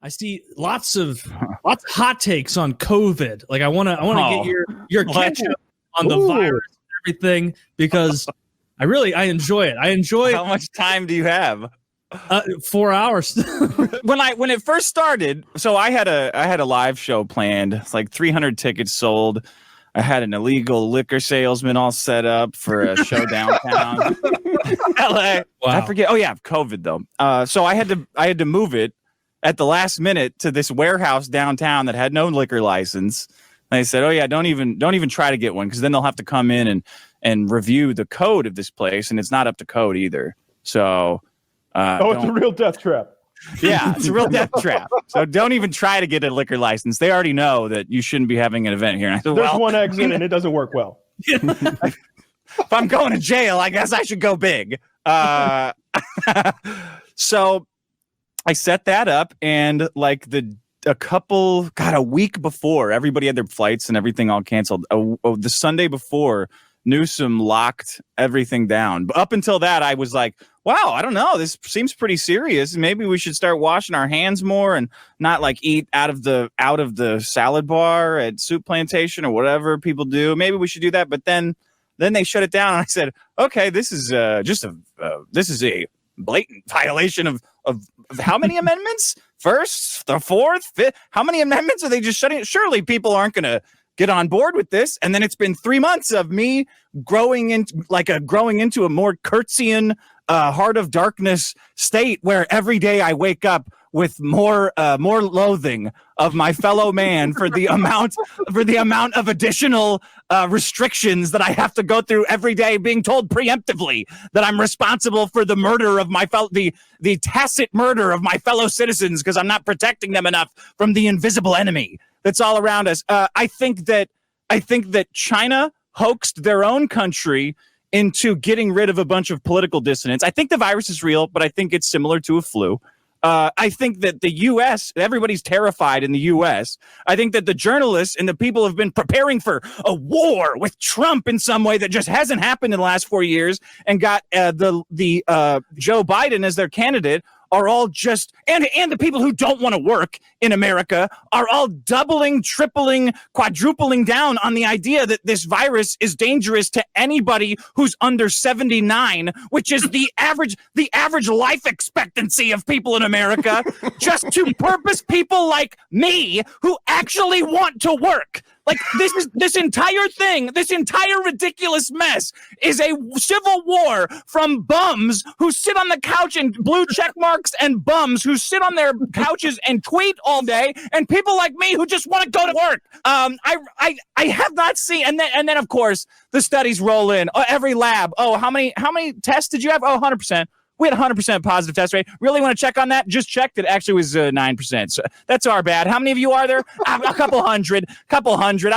I see lots of hot takes on COVID. Like I want to get your catch up on the virus and everything because I enjoy it. I enjoy. How much time do you have? 4 hours. when it first started, so I had a live show planned. It's like 300 tickets sold. I had an illegal liquor salesman all set up for a show downtown LA. Wow. I forget. Oh yeah, COVID though. So I had to move it at the last minute to this warehouse downtown that had no liquor license. And they said, "Oh yeah, don't even try to get one because then they'll have to come in and review the code of this place, and it's not up to code either." So, it's a real death trap. Yeah, it's a real death trap. So don't even try to get a liquor license. They already know that you shouldn't be having an event here. And I said, there's one exit and it doesn't work well. If I'm going to jail, I guess I should go big. So I set that up, and like a week before, everybody had their flights and everything all canceled. The Sunday before, Newsom locked everything down. But up until that, I was like, wow, I don't know. This seems pretty serious. Maybe we should start washing our hands more and not like eat out of the salad bar at Soup Plantation or whatever people do. Maybe we should do that. But then they shut it down. And I said, okay, this is this is a blatant violation of how many amendments? First, the fourth, fifth. How many amendments are they just shutting? Surely people aren't going to get on board with this. And then it's been 3 months of me growing into a more Kurtzian heart of darkness state where every day I wake up with more loathing of my fellow man for the amount of additional restrictions that I have to go through every day, being told preemptively that I'm responsible for the murder of the tacit murder of my fellow citizens because I'm not protecting them enough from the invisible enemy that's all around us. I think that China hoaxed their own country into getting rid of a bunch of political dissidents. I think the virus is real, but I think it's similar to a flu. I think that the U.S., everybody's terrified in the U.S. I think that the journalists and the people have been preparing for a war with Trump in some way that just hasn't happened in the last 4 years and got the Joe Biden as their candidate are all just, and the people who don't want to work in America are all doubling, tripling, quadrupling down on the idea that this virus is dangerous to anybody who's under 79, which is the average life expectancy of people in America, just to purpose people like me who actually want to work. Like this entire thing, this entire ridiculous mess is a civil war from bums who sit on the couch and blue check marks and bums who sit on their couches and tweet all day and people like me who just want to go to work. I have not seen, and then of course the studies roll in. Every lab. Oh, how many tests did you have? Oh, 100%. We had 100% positive test rate. Really want to check on that? Just checked. It actually was 9%. So that's our bad. How many of you are there? A couple hundred. I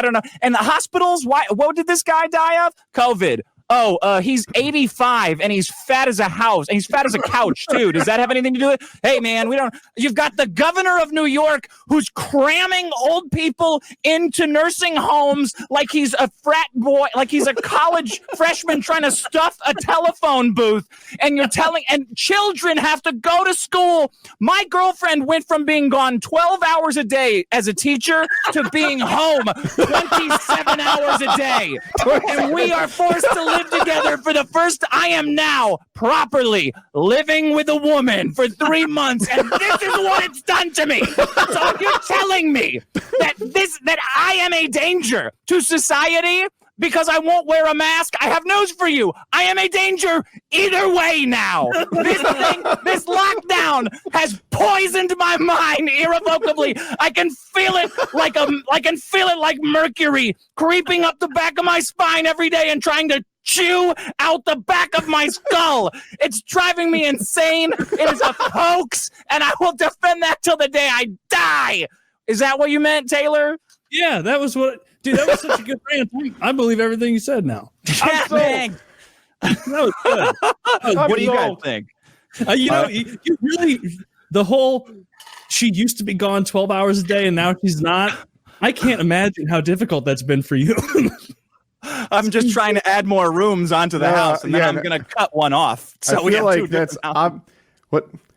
don't know. And the hospitals, why? What did this guy die of? COVID. Oh, he's 85 and he's fat as a house and he's fat as a couch too. Does that have anything to do with it? Hey man, you've got the governor of New York who's cramming old people into nursing homes like he's a frat boy, like he's a college freshman trying to stuff a telephone booth. And and children have to go to school. My girlfriend went from being gone 12 hours a day as a teacher to being home 27 hours a day. And we are forced to live together for the first. I am now properly living with a woman for 3 months, and this is what it's done to me. So if you're telling me that I am a danger to society because I won't wear a mask, I have news for you. I am a danger either way now. This lockdown has poisoned my mind irrevocably. I can feel it like mercury creeping up the back of my spine every day and trying to chew out the back of my skull. It's driving me insane. It is a hoax, and I will defend that till the day I die. Is that what you meant, Taylor? Yeah, that was what. Dude, that was such a good rant. I believe everything you said now. Yeah, man. That was good. What do you guys think? You really, the whole, she used to be gone 12 hours a day and now she's not. I can't imagine how difficult that's been for you. I'm just trying to add more rooms onto the house, and then I'm going to cut one off. So I feel like that's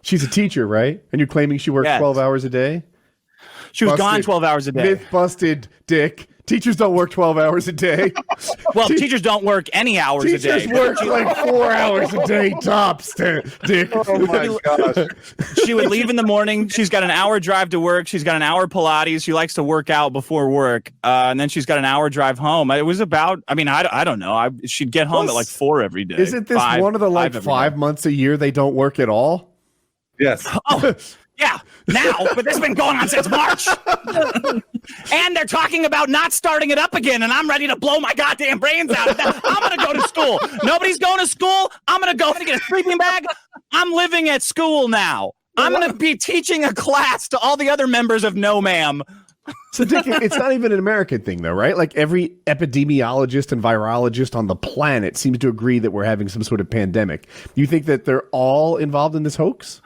She's a teacher, right? And you're claiming she worked 12 hours a day? She was gone 12 hours a day. Myth busted, Dick. Teachers don't work 12 hours a day. Well, teachers don't work any hours a day. Teachers work like 4 hours a day tops, Dick. Oh my gosh. She would leave in the morning. She's got an hour drive to work. She's got an hour Pilates. She likes to work out before work. And then she's got an hour drive home. It was about, I don't know. She'd get home at like 4 every day. Isn't this one of the 5 months a year they don't work at all? Yes. Oh, yeah, now, but this has been going on since March. And they're talking about not starting it up again, and I'm ready to blow my goddamn brains out. I'm going to go to school. Nobody's going to school. I'm going to go and get a sleeping bag. I'm living at school now. I'm going to be teaching a class to all the other members of No Ma'am. So, Dick, it's not even an American thing, though, right? Like every epidemiologist and virologist on the planet seems to agree that we're having some sort of pandemic. You think that they're all involved in this hoax?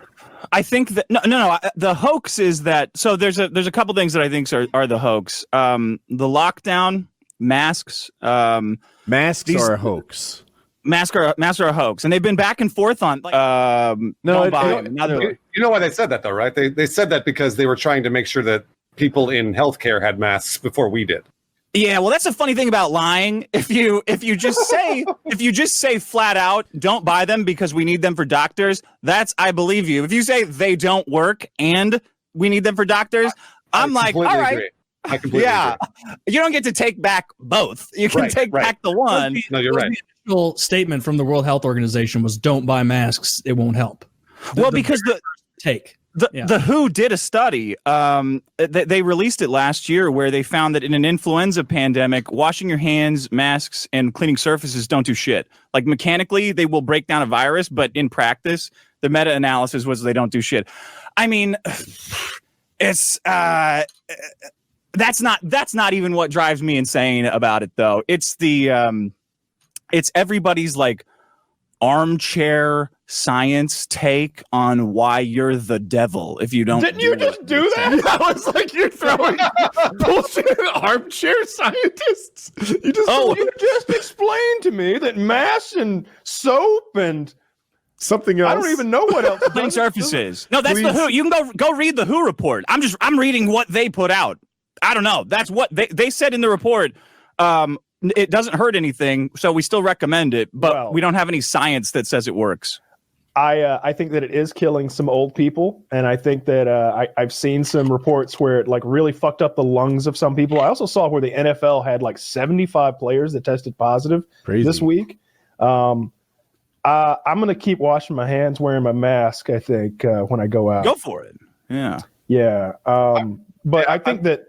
I think that no. The hoax is that there's a couple things that I think are the hoax. The lockdown, masks. Masks are a hoax. Masks are a hoax, and they've been back and forth on. You know why they said that though, right? They said that because they were trying to make sure that people in healthcare had masks before we did. Yeah, well, that's a funny thing about lying. If you just say flat out, don't buy them because we need them for doctors, I believe you. If you say they don't work and we need them for doctors, I'm like, all right. Agree. I completely agree. You don't get to take back both. You can take back the one. No, you're right. The official statement from the World Health Organization was don't buy masks. It won't help. Because the WHO did a study. They released it last year where they found that in an influenza pandemic, washing your hands, masks, and cleaning surfaces don't do shit. Like mechanically, they will break down a virus, but in practice, the meta-analysis was they don't do shit. I mean, it's that's not even what drives me insane about it, though. It's it's everybody's like armchair science take on why you're the devil if you don't. Didn't you just do that? I was like, you're throwing bullshit at armchair scientists. You just explained to me that masks and soap and something else. I don't even know what else. Cleaning surfaces. No, that's the WHO. You can go read the WHO report. I'm reading what they put out. I don't know. That's what they said in the report. It doesn't hurt anything, so we still recommend it, but we don't have any science that says it works. I think that it is killing some old people, and I think that I've seen some reports where it like really fucked up the lungs of some people. I also saw where the NFL had like 75 players that tested positive this week. I'm gonna keep washing my hands, wearing my mask. I think when I go out, go for it. Yeah. But I think that.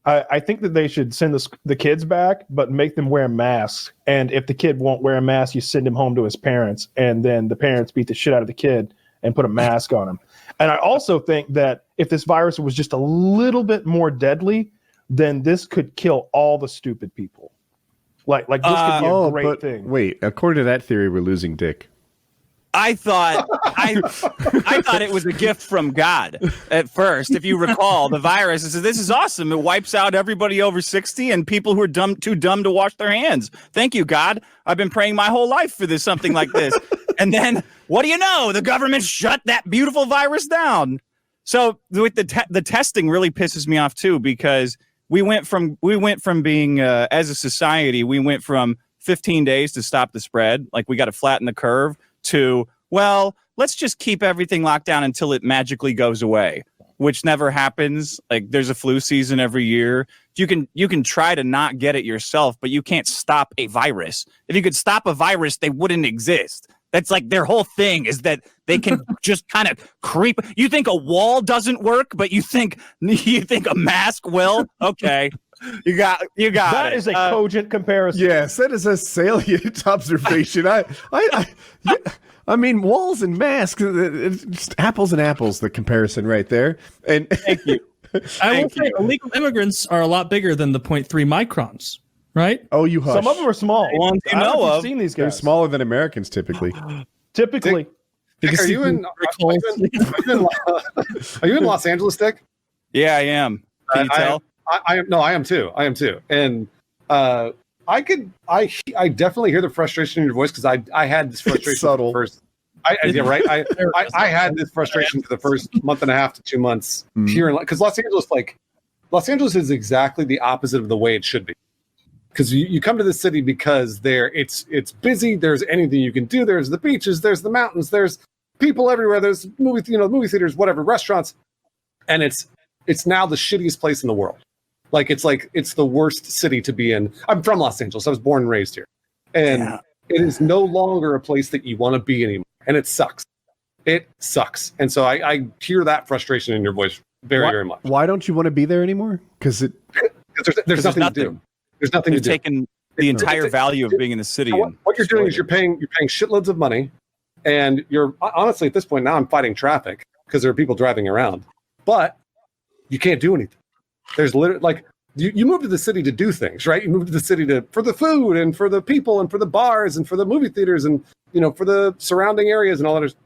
I think that they should send the kids back, but make them wear masks. And if the kid won't wear a mask, you send him home to his parents, and then the parents beat the shit out of the kid and put a mask on him. And I also think that if this virus was just a little bit more deadly, then this could kill all the stupid people. Like this could be a great thing. Wait, according to that theory, we're losing Dick. I thought it was a gift from God at first. If you recall, the virus says this is awesome. It wipes out everybody over 60 and people who are too dumb to wash their hands. Thank you, God. I've been praying my whole life for something like this. And then what do you know? The government shut that beautiful virus down. So with the testing really pisses me off too, because we went from being as a society, we went from 15 days to stop the spread, like we got to flatten the curve, to, well, let's just keep everything locked down until it magically goes away, which never happens. Like there's a flu season every year. You can try to not get it yourself, but you can't stop a virus. If you could stop a virus, they wouldn't exist. That's like their whole thing is that they can just kind of creep. You think a wall doesn't work, but you think a mask will? Okay. You got that it. Is a cogent comparison. Yes, that is a salient observation. I mean, walls and masks, it's just apples and apples, the comparison right there. And thank you. I will say illegal immigrants are a lot bigger than the 0.3 microns, right? Oh, you hush. Some of them are small. Ones you know of. Seen these guys. They're smaller than Americans typically. Dick, are you in Los Angeles, Dick? Yeah, I am. Can you tell? I am too. And I definitely hear the frustration in your voice because I had this frustration Yeah, right. I had this frustration for the first month and a half to 2 months here, because Los Angeles is exactly the opposite of the way it should be. Because you come to the city because it's busy. There's anything you can do. There's the beaches. There's the mountains. There's people everywhere. There's movie theaters, whatever, restaurants, and it's now the shittiest place in the world. It's the worst city to be in. I'm from Los Angeles. I was born and raised here, and it is no longer a place that you want to be anymore. And it sucks. It sucks. And so I hear that frustration in your voice very much. Why don't you want to be there anymore? Because there's nothing to do. There's nothing to do. Taken the entire value of being in the city. What you're doing is you're paying shitloads of money, and you're honestly at this point now I'm fighting traffic because there are people driving around, but you can't do anything. There's literally you move to the city to do things, right? You move to the city for the food and for the people and for the bars and for the movie theaters and for the surrounding areas and all that. There's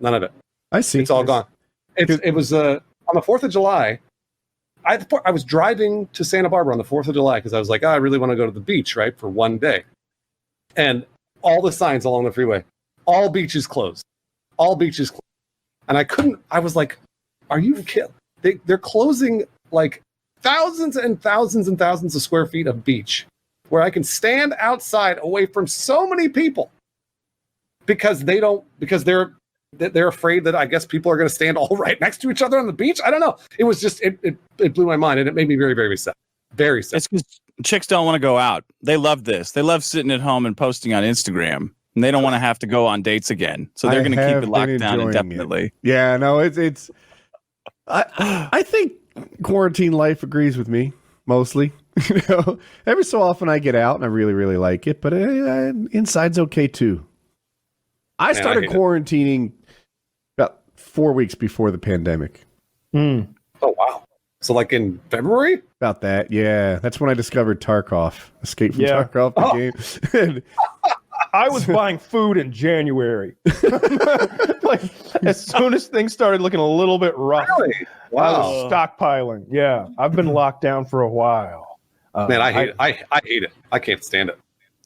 none of it. I see. It's all gone. It was on the 4th of July. I was driving to Santa Barbara on the 4th of July because I was like, I really want to go to the beach, right, for one day. And all the signs along the freeway, all beaches closed. All beaches closed. And I was like, are you kidding? They're closing like thousands and thousands and thousands of square feet of beach where I can stand outside away from so many people because they're afraid that I guess people are going to stand all right next to each other on the beach. I don't know. It was just, it blew my mind and it made me very, very sad. Very sad. It's because chicks don't want to go out. They love this. They love sitting at home and posting on Instagram, and they don't want to have to go on dates again. So they're going to keep it locked down indefinitely. Yeah, no, it's. I think quarantine life agrees with me mostly. Every so often I get out and I really, really like it, but inside's okay too. I started quarantining about 4 weeks before the pandemic. Oh, wow. So like in February? About that, yeah. That's when I discovered Tarkov. Escape from Tarkov, the game. I was buying food in January. As soon as things started looking a little bit rough, really? Wow. I was stockpiling. Yeah, I've been locked down for a while. Man, I hate it. I can't stand it.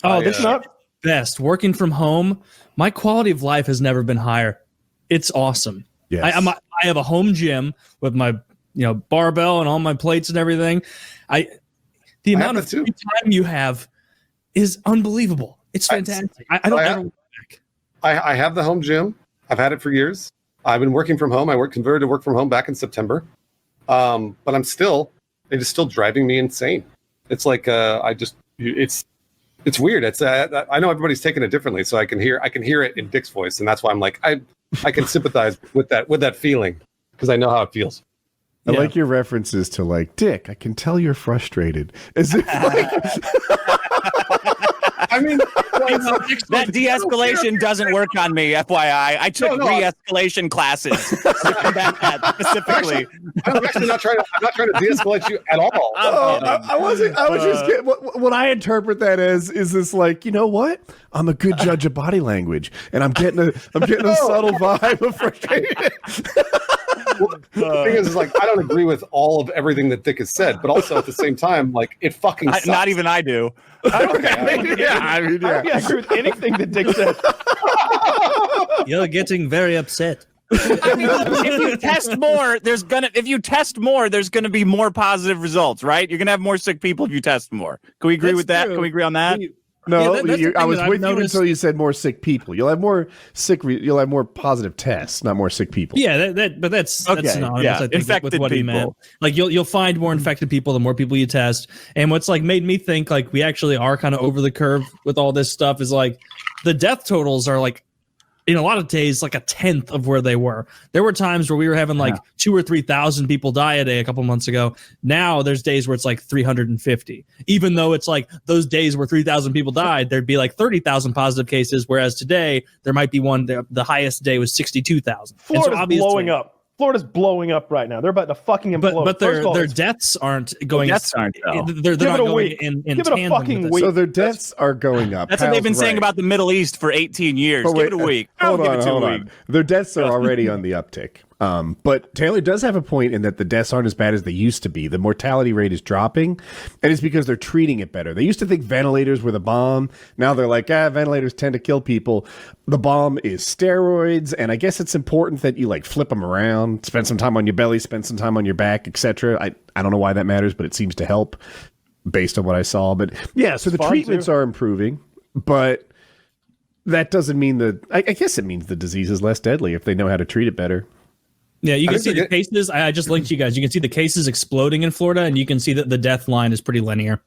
Oh, this is not best. Working from home, my quality of life has never been higher. It's awesome. Yes. I have a home gym with my barbell and all my plates and everything. The amount of free time you have is unbelievable. It's fantastic. I don't ever go back. I have the home gym. I've had it for years. I've been working from home. I converted to work from home back in September. But it is still driving me insane. It's like it's weird. It's I know everybody's taking it differently, so I can hear it in Dick's voice, and that's why I'm like I can sympathize with that feeling because I know how it feels. I like your references to like Dick. I can tell you're frustrated. As if like I mean, that de-escalation doesn't work on me. FYI, I took re-escalation classes to combat that specifically. I'm actually not trying to de-escalate you at all. I wasn't. I was just kidding. What I interpret that as is this like, you know what? I'm a good judge of body language, and I'm getting a subtle vibe of frustration. The thing is like I don't agree with all of everything that Dick has said, but also at the same time, like it fucking sucks. Not even I do. I don't agree with anything that Dick said. You're getting very upset. I mean, if you test more, there's gonna be more positive results, right? You're gonna have more sick people if you test more. Can we agree with that? Can we agree on that? No, I was with you until you said more sick people. You'll have more you'll have more positive tests, not more sick people. Yeah, that's synonymous. I think, infected with what he meant. Like you'll find more infected people the more people you test. And what's like made me think like we actually are kind of over the curve with all this stuff is like the death totals are like in a lot of days like a tenth of where they were. There were times where we were having like 2,000 or 3,000 people die a day a couple months ago. Now there's days where it's like 350. Even though it's like those days where 3,000 people died, there'd be like 30,000 positive cases. Whereas today there might be one. The highest day was 62,000. Florida's blowing up. Florida's blowing up right now. They're about to fucking implode. But their deaths aren't going. They're not going in tandem with it. So their deaths are going up. That's what they've been saying about the Middle East for 18 years. Give it a week. Hold on. Their deaths are already on the uptick. But Taylor does have a point in that the deaths aren't as bad as they used to be. The mortality rate is dropping, and it's because they're treating it better. They used to think ventilators were the bomb. Now they're like, ventilators tend to kill people. The bomb is steroids, and I guess it's important that you like flip them around, spend some time on your belly, spend some time on your back, etc. I don't know why that matters, but it seems to help based on what I saw. But yeah, so the treatments are improving, but that doesn't mean I guess it means the disease is less deadly if they know how to treat it better. Yeah, you can see the cases. I just linked you guys. You can see the cases exploding in Florida, and you can see that the death line is pretty linear.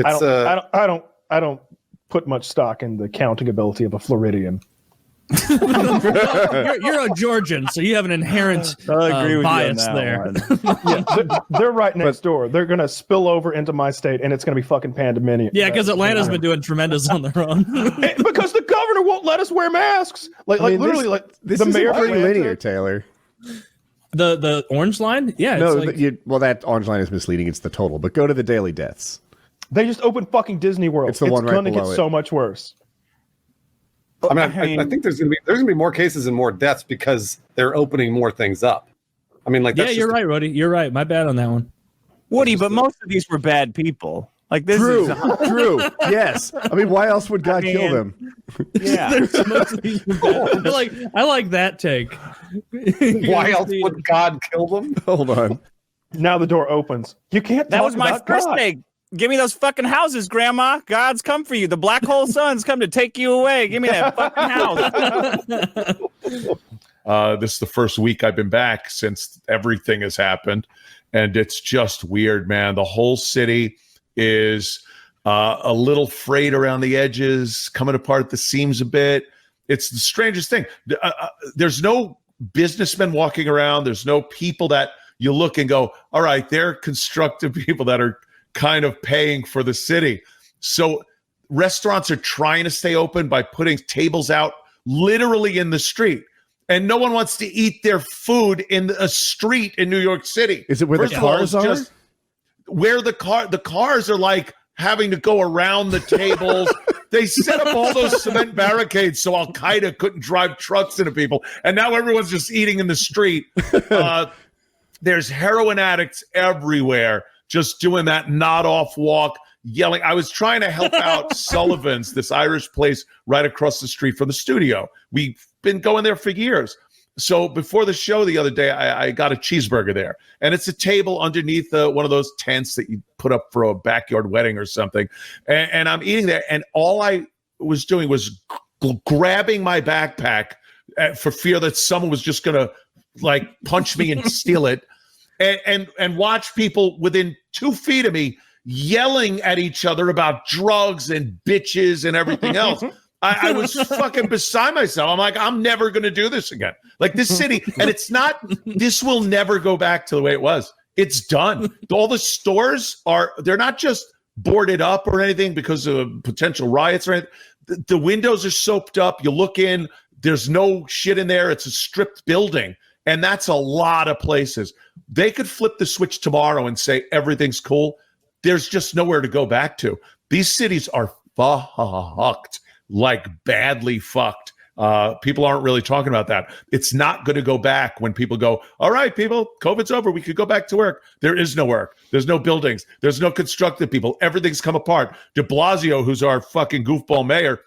I don't put much stock in the counting ability of a Floridian. You're a Georgian, so you have an inherent bias there. They're right next door. They're going to spill over into my state, and it's going to be fucking pandemonium. Yeah, because Atlanta's been doing tremendous on their own. Because the governor won't let us wear masks. This the is mayor pretty linear, Taylor. The orange line? Yeah. No, that orange line is misleading. It's the total. But go to the daily deaths. They just opened fucking Disney World. It's one right going to below get it. so much worse. I mean, I think there's gonna be more cases and more deaths because they're opening more things up. I mean, yeah, you're right, Roddy. You're right. My bad on that one. Woody, but most of these were bad people. Like this True. Yes. I mean, why else would God kill them? Yeah. I like that take. Why else would God kill them? Hold on. Now the door opens. You can't. That was my first God. take. Give me those fucking houses, Grandma. God's come for you. The black hole sun's come to take you away. Give me that fucking house. This is the first week I've been back since everything has happened. And it's just weird, man. The whole city is a little frayed around the edges, coming apart at the seams a bit. It's the strangest thing. There's no businessmen walking around. There's no people that you look and go, all right, they're constructive people that are kind of paying for the city. So restaurants are trying to stay open by putting tables out literally in the street. And no one wants to eat their food in a street in New York City. Is it where the cars are? Just where the cars are like having to go around the tables. They set up all those cement barricades so Al-Qaeda couldn't drive trucks into people. And now everyone's just eating in the street. There's heroin addicts everywhere just doing that nod off walk, yelling. I was trying to help out Sullivan's, this Irish place right across the street from the studio. We've been going there for years. So before the show the other day, I got a cheeseburger there. And it's a table underneath one of those tents that you put up for a backyard wedding or something. And I'm eating there. And all I was doing was grabbing my backpack for fear that someone was just going to like punch me and steal it. And watch people within 2 feet of me yelling at each other about drugs and bitches and everything else. I was fucking beside myself. I'm like, I'm never going to do this again. Like this city, and this will never go back to the way it was. It's done. All the stores they're not just boarded up or anything because of potential riots or anything. The windows are soaped up. You look in, there's no shit in there. It's a stripped building. And that's a lot of places. They could flip the switch tomorrow and say everything's cool. There's just nowhere to go back to. These cities are fucked, like badly fucked. People aren't really talking about that. It's not going to go back when people go, all right, people, COVID's over. We could go back to work. There is no work. There's no buildings. There's no constructive people. Everything's come apart. De Blasio, who's our fucking goofball mayor,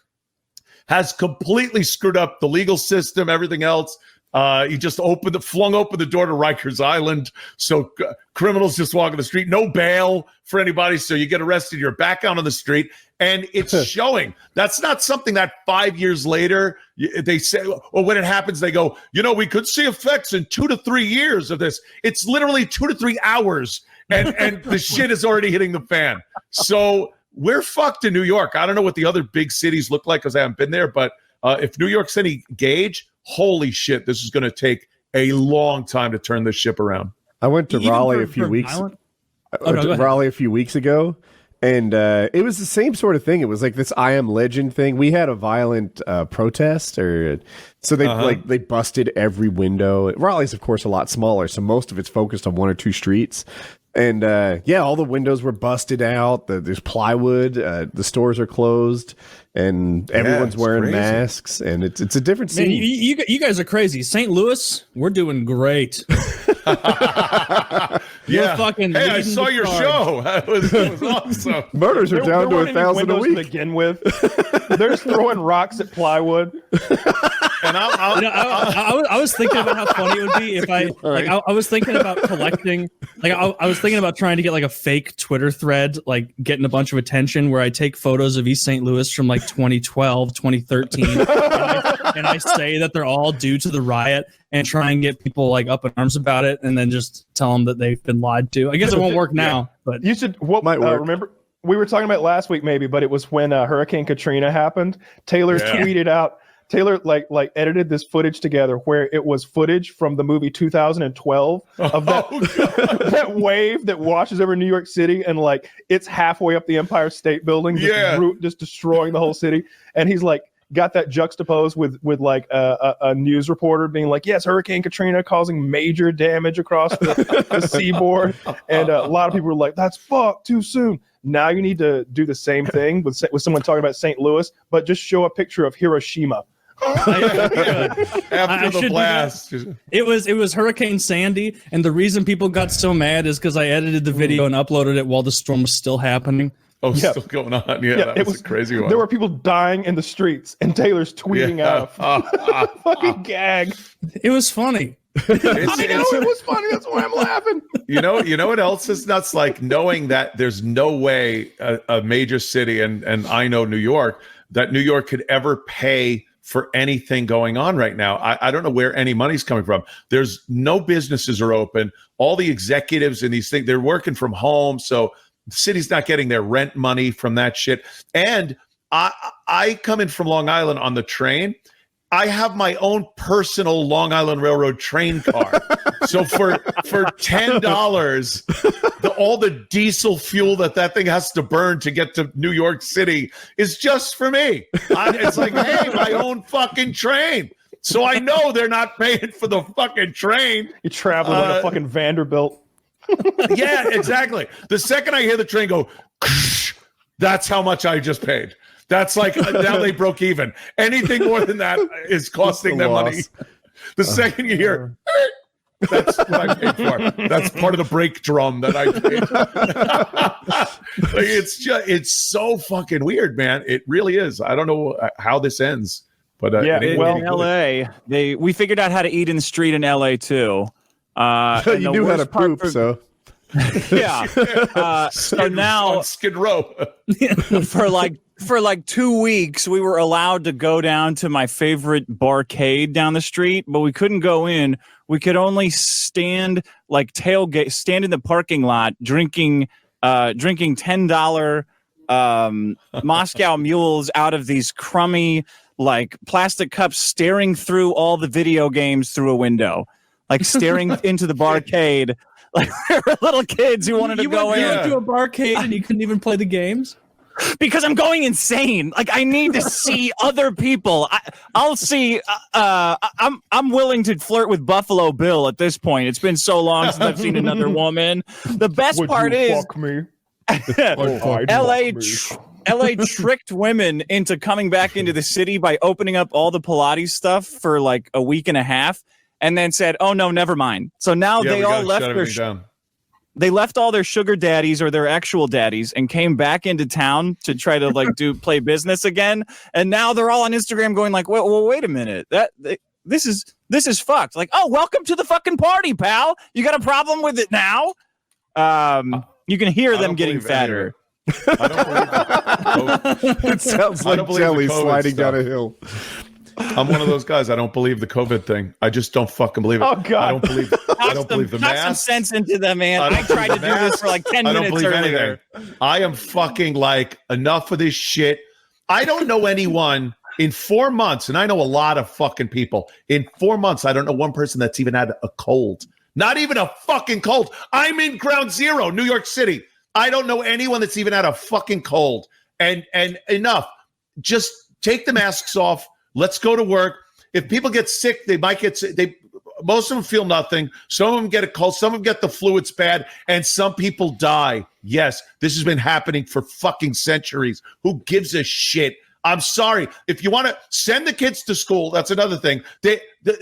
has completely screwed up the legal system, everything else. He just flung open the door to Rikers Island. So criminals just walk on the street, no bail for anybody. So you get arrested, you're back out on the street. And it's showing. That's not something that 5 years later, they say, or when it happens, they go, we could see effects in 2 to 3 years of this. It's literally 2 to 3 hours. And the shit is already hitting the fan. So we're fucked in New York. I don't know what the other big cities look like because I haven't been there. But if New York City gauge, holy shit, this is going to take a long time to turn this ship around. I went to Raleigh a few weeks ago, and it was the same sort of thing. It was like this I Am Legend thing. We had a violent protest, so they busted every window. Raleigh's, of course, a lot smaller, so most of it's focused on 1 or 2 streets. And all the windows were busted out. There's plywood. The stores are closed, and everyone's wearing crazy. masks. And it's a different Man, scene. you guys are crazy. St. Louis, we're doing great. Yeah. fucking Hey, I leading saw the your charge. show. It was awesome. Murders are There down to weren't any 1,000 a windows week. to begin with. They're just throwing rocks at plywood. And I was thinking about how funny it would be if I was thinking about collecting, I was thinking about trying to get like a fake Twitter thread, like getting a bunch of attention where I take photos of East St. Louis from like 2012, 2013, and I say that they're all due to the riot and try and get people like up in arms about it, and then just tell them that they've been lied to. I guess it won't work now, but You should. What Might work. remember? We were talking about last week, maybe, but it was when Hurricane Katrina happened. Taylor tweeted out. Taylor like edited this footage together where it was footage from the movie 2012 of that that wave that washes over New York City, and like it's halfway up the Empire State Building, just destroying the whole city. And he's like got that juxtaposed with like a news reporter being like, yes, Hurricane Katrina causing major damage across the seaboard, and a lot of people were like, that's too soon. Now you need to do the same thing with someone talking about St. Louis, but just show a picture of Hiroshima. after the blast. it was Hurricane Sandy, and the reason people got so mad is because I edited the video and uploaded it while the storm was still happening. Oh, still going on. Yeah, that was a crazy one. There were people dying in the streets, and Taylor's tweeting out a fucking gag. It was funny. It was funny. That's why I'm laughing. You know what else is nuts? Like knowing that there's no way a major city, and I know New York, that New York could ever pay for anything going on right now. I don't know where any money's coming from. There's no businesses are open. All the executives in these things, they're working from home. So the city's not getting their rent money from that shit. And I come in from Long Island on the train. I have my own personal Long Island Railroad train car. So for $10, all the diesel fuel that thing has to burn to get to New York City is just for me. It's like, hey, my own fucking train. So I know they're not paying for the fucking train. You're traveling like a fucking Vanderbilt. Yeah, exactly. The second I hear the train go, that's how much I just paid. That's like, now they broke even. Anything more than that is costing them money. The second you hear, that's what I paid for. That's part of the brake drum that I paid. Like, it's so fucking weird, man. It really is. I don't know how this ends. But in LA, we figured out how to eat in the street in LA too. You knew how to poop, so. Yeah. So now on Skid Row. for like 2 weeks, we were allowed to go down to my favorite barcade down the street, but we couldn't go in. We could only stand in the parking lot, drinking $10 Moscow mules out of these crummy like plastic cups, staring through all the video games through a window, like staring into the barcade. Like we were little kids who wanted to go in. You went to a barcade and you couldn't even play the games? Because I'm going insane. Like I need to see other people. I'll see. I'm willing to flirt with Buffalo Bill at this point. It's been so long since I've seen another woman. The best part is, fuck me? LA tricked women into coming back into the city by opening up all the Pilates stuff for like a week and a half, and then said, "Oh no, never mind." So now they all left they left all their sugar daddies or their actual daddies and came back into town to try to like play business again. And now they're all on Instagram going like, well, wait a minute. This is fucked. Like, oh, welcome to the fucking party, pal. You got a problem with it now? You can hear them getting fatter. I don't believe It sounds like jelly sliding down a hill. I'm one of those guys. I don't believe the COVID thing. I just don't fucking believe it. Oh God! I don't believe the mask. Knock some sense into them, man. I tried to do this for like 10 minutes earlier. Anything. I am fucking like enough of this shit. I don't know anyone in 4 months, and I know a lot of fucking people. In 4 months, I don't know one person that's even had a cold. Not even a fucking cold. I'm in Ground Zero, New York City. I don't know anyone that's even had a fucking cold. And enough. Just take the masks off. Let's go to work. If people get sick, they might get sick. most of them feel nothing. Some of them get a cold. Some of them get the flu. It's bad. And some people die. Yes, this has been happening for fucking centuries. Who gives a shit? I'm sorry. If you want to send the kids to school, that's another thing. The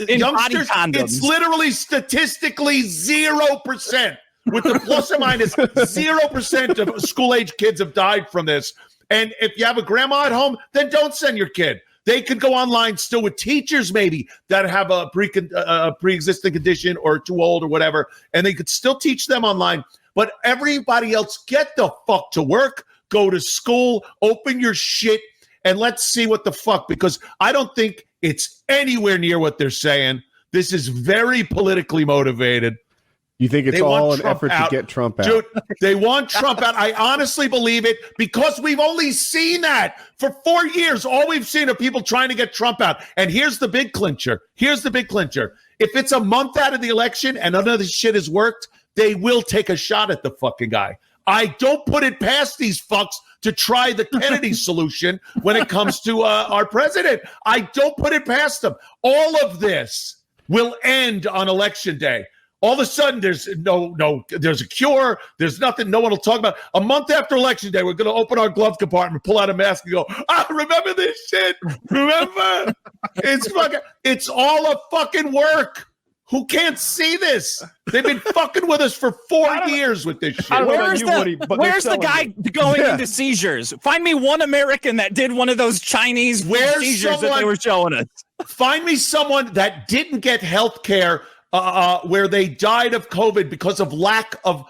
youngsters, it's literally statistically 0%. With the plus or minus 0% of school-age kids have died from this. And if you have a grandma at home, then don't send your kid. They could go online still with teachers maybe that have a pre-existing condition or too old or whatever, and they could still teach them online. But everybody else, get the fuck to work, go to school, open your shit, and let's see what the fuck, because I don't think it's anywhere near what they're saying. This is very politically motivated. You think it's all an effort to get Trump out? Dude, they want Trump out. I honestly believe it because we've only seen that for 4 years. All we've seen are people trying to get Trump out. And here's the big clincher. If it's a month out of the election and none of this shit has worked, they will take a shot at the fucking guy. I don't put it past these fucks to try the Kennedy solution when it comes to our president. I don't put it past them. All of this will end on election day. All of a sudden, there's a cure. There's nothing. No one will talk about. A month after Election Day, we're going to open our glove compartment, pull out a mask, and go, remember this shit? Remember? It's all a fucking work. Who can't see this? They've been fucking with us for 4 years with this shit. Where's the guy going into seizures? Find me one American that did one of those Chinese seizures that they were showing us. Find me someone that didn't get health care where they died of COVID because of lack of